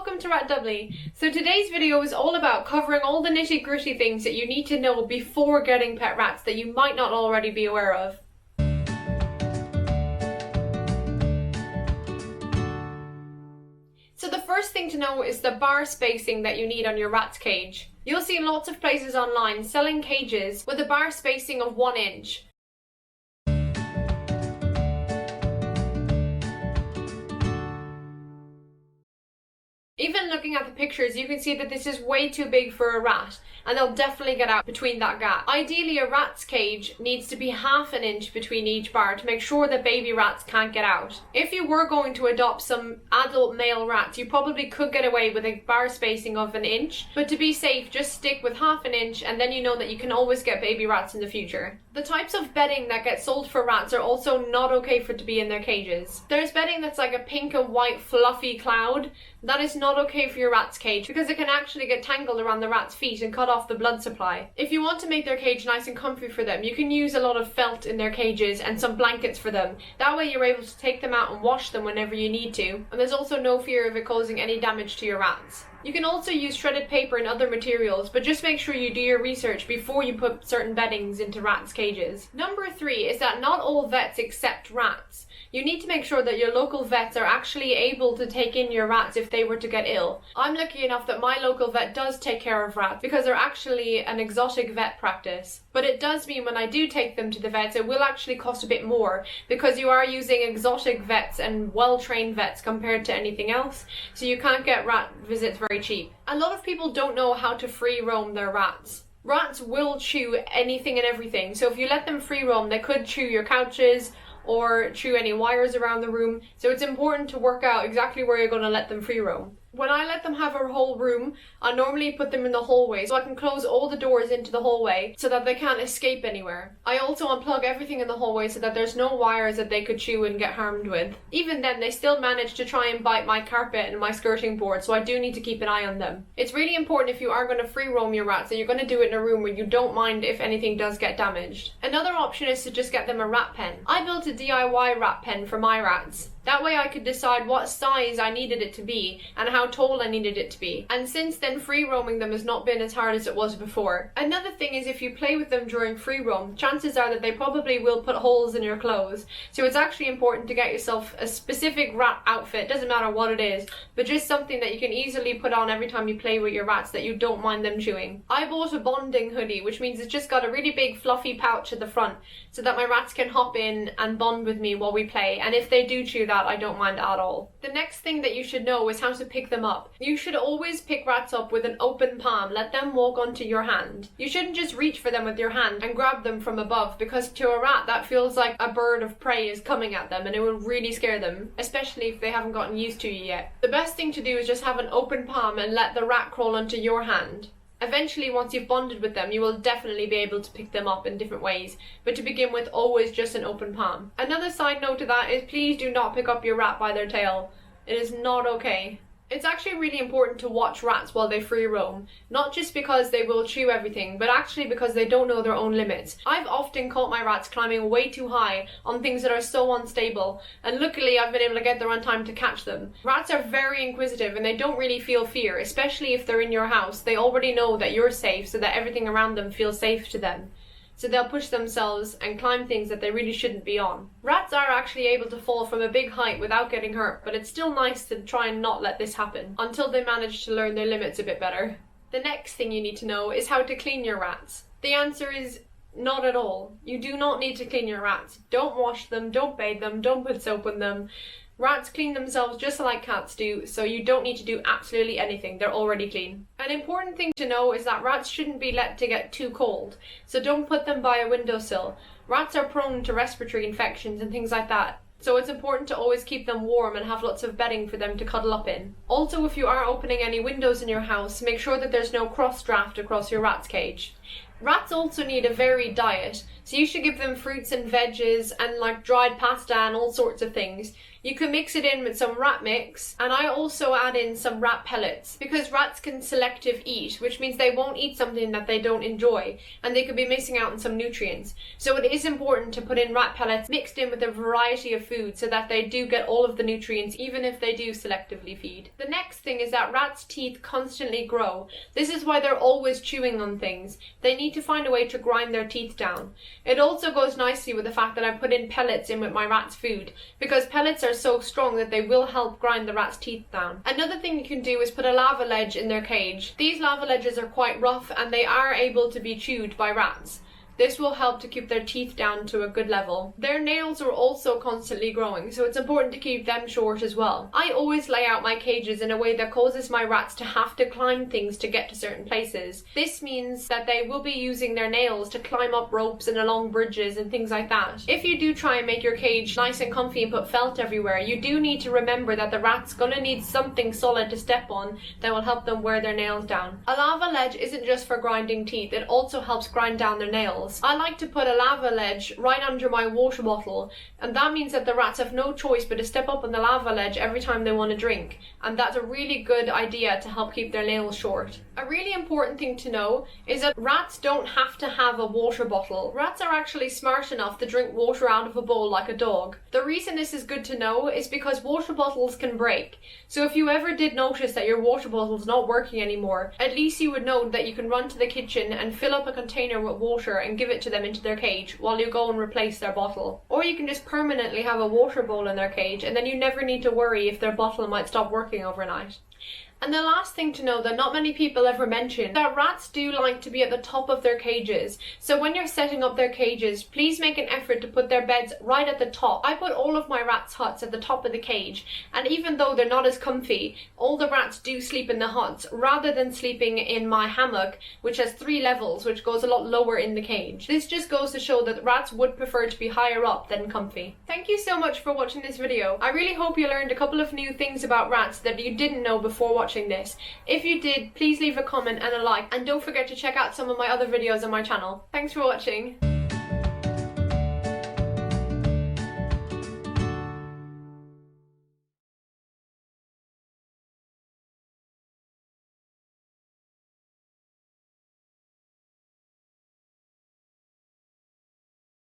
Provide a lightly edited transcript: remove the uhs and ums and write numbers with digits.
welcome to Ratdubly. So today's video is all about covering all the nitty-gritty things that you need to know before getting pet rats that you might not already be aware of. So the first thing to know is the bar spacing that you need on your rat's cage. You'll see lots of places online selling cages with a bar spacing of 1 inch. Even looking at the pictures, you can see that this is way too big for a rat, and they'll definitely get out between that gap. Ideally, a rat's cage needs to be ½ inch between each bar to make sure that baby rats can't get out. If you were going to adopt some adult male rats, you probably could get away with a bar spacing of 1 inch, but to be safe, just stick with ½ inch, and then you know that you can always get baby rats in the future. The types of bedding that get sold for rats are also not okay for it to be in their cages. There's bedding that's like a pink and white fluffy cloud. That is not okay for your rat's cage because it can actually get tangled around the rat's feet and cut off the blood supply. If you want to make their cage nice and comfy for them, you can use a lot of felt in their cages and some blankets for them. That way you're able to take them out and wash them whenever you need to, and there's also no fear of it causing any damage to your rats. You can also use shredded paper and other materials, but just make sure you do your research before you put certain beddings into rats' cages. Number 3 is that not all vets accept rats. You need to make sure that your local vets are actually able to take in your rats if they were to get ill. I'm lucky enough that my local vet does take care of rats because they're actually an exotic vet practice. But it does mean when I do take them to the vets, it will actually cost a bit more because you are using exotic vets and well-trained vets compared to anything else, so you can't get rat visits very cheap. A lot of people don't know how to free roam their rats. Rats will chew anything and everything, so if you let them free roam, they could chew your couches or chew any wires around the room, so it's important to work out exactly where you're going to let them free roam. When I let them have a whole room, I normally put them in the hallway so I can close all the doors into the hallway so that they can't escape anywhere. I also unplug everything in the hallway so that there's no wires that they could chew and get harmed with. Even then, they still manage to try and bite my carpet and my skirting board, so I do need to keep an eye on them. It's really important if you are going to free roam your rats that you're going to do it in a room where you don't mind if anything does get damaged. Another option is to just get them a rat pen. I built a DIY rat pen for my rats. That way I could decide what size I needed it to be and how tall I needed it to be. And since then, free roaming them has not been as hard as it was before. Another thing is if you play with them during free roam, chances are that they probably will put holes in your clothes. So it's actually important to get yourself a specific rat outfit, doesn't matter what it is, but just something that you can easily put on every time you play with your rats that you don't mind them chewing. I bought a bonding hoodie, which means it's just got a really big fluffy pouch at the front so that my rats can hop in and bond with me while we play, and if they do chew that, I don't mind at all. The next thing that you should know is how to pick them up. You should always pick rats up with an open palm. Let them walk onto your hand. You shouldn't just reach for them with your hand and grab them from above, because to a rat that feels like a bird of prey is coming at them and it will really scare them, especially if they haven't gotten used to you yet. The best thing to do is just have an open palm and let the rat crawl onto your hand. Eventually, once you've bonded with them, you will definitely be able to pick them up in different ways, but to begin with, always just an open palm. Another side note to that is please do not pick up your rat by their tail. It is not okay. It's actually really important to watch rats while they free roam, not just because they will chew everything, but actually because they don't know their own limits. I've often caught my rats climbing way too high on things that are so unstable, and luckily I've been able to get there on time to catch them. Rats are very inquisitive and they don't really feel fear, especially if they're in your house. They already know that you're safe so that everything around them feels safe to them. So they'll push themselves and climb things that they really shouldn't be on. Rats are actually able to fall from a big height without getting hurt, but it's still nice to try and not let this happen until they manage to learn their limits a bit better. The next thing you need to know is how to clean your rats. The answer is not at all. You do not need to clean your rats. Don't wash them, don't bathe them, don't put soap on them. Rats clean themselves just like cats do, so you don't need to do absolutely anything. They're already clean. An important thing to know is that rats shouldn't be let to get too cold, so don't put them by a windowsill. Rats are prone to respiratory infections and things like that, so it's important to always keep them warm and have lots of bedding for them to cuddle up in. Also, if you are opening any windows in your house, make sure that there's no cross draft across your rat's cage. Rats also need a varied diet, so you should give them fruits and veggies and like dried pasta and all sorts of things. You can mix it in with some rat mix, and I also add in some rat pellets because rats can selective eat, which means they won't eat something that they don't enjoy, and they could be missing out on some nutrients. So it is important to put in rat pellets mixed in with a variety of food so that they do get all of the nutrients even if they do selectively feed. The next thing is that rats' teeth constantly grow. This is why they're always chewing on things. They need to find a way to grind their teeth down. It also goes nicely with the fact that I put in pellets in with my rat's food, because pellets are so strong that they will help grind the rat's teeth down. Another thing you can do is put a lava ledge in their cage. These lava ledges are quite rough and they are able to be chewed by rats. This will help to keep their teeth down to a good level. Their nails are also constantly growing, so it's important to keep them short as well. I always lay out my cages in a way that causes my rats to have to climb things to get to certain places. This means that they will be using their nails to climb up ropes and along bridges and things like that. If you do try and make your cage nice and comfy and put felt everywhere, you do need to remember that the rat's gonna need something solid to step on that will help them wear their nails down. A lava ledge isn't just for grinding teeth, it also helps grind down their nails. I like to put a lava ledge right under my water bottle, and that means that the rats have no choice but to step up on the lava ledge every time they want to drink, and that's a really good idea to help keep their nails short. A really important thing to know is that rats don't have to have a water bottle. Rats are actually smart enough to drink water out of a bowl like a dog. The reason this is good to know is because water bottles can break. So if you ever did notice that your water bottle's not working anymore, at least you would know that you can run to the kitchen and fill up a container with water and give it to them into their cage while you go and replace their bottle. Or you can just permanently have a water bowl in their cage, and then you never need to worry if their bottle might stop working overnight. And the last thing to know that not many people ever mention, that rats do like to be at the top of their cages. So when you're setting up their cages, please make an effort to put their beds right at the top. I put all of my rats' huts at the top of the cage, and even though they're not as comfy, all the rats do sleep in the huts rather than sleeping in my hammock, which has 3 levels, which goes a lot lower in the cage. This just goes to show that rats would prefer to be higher up than comfy. Thank you so much for watching this video. I really hope you learned a couple of new things about rats that you didn't know before watching this. If you did, please leave a comment and a like, and don't forget to check out some of my other videos on my channel. Thanks for watching.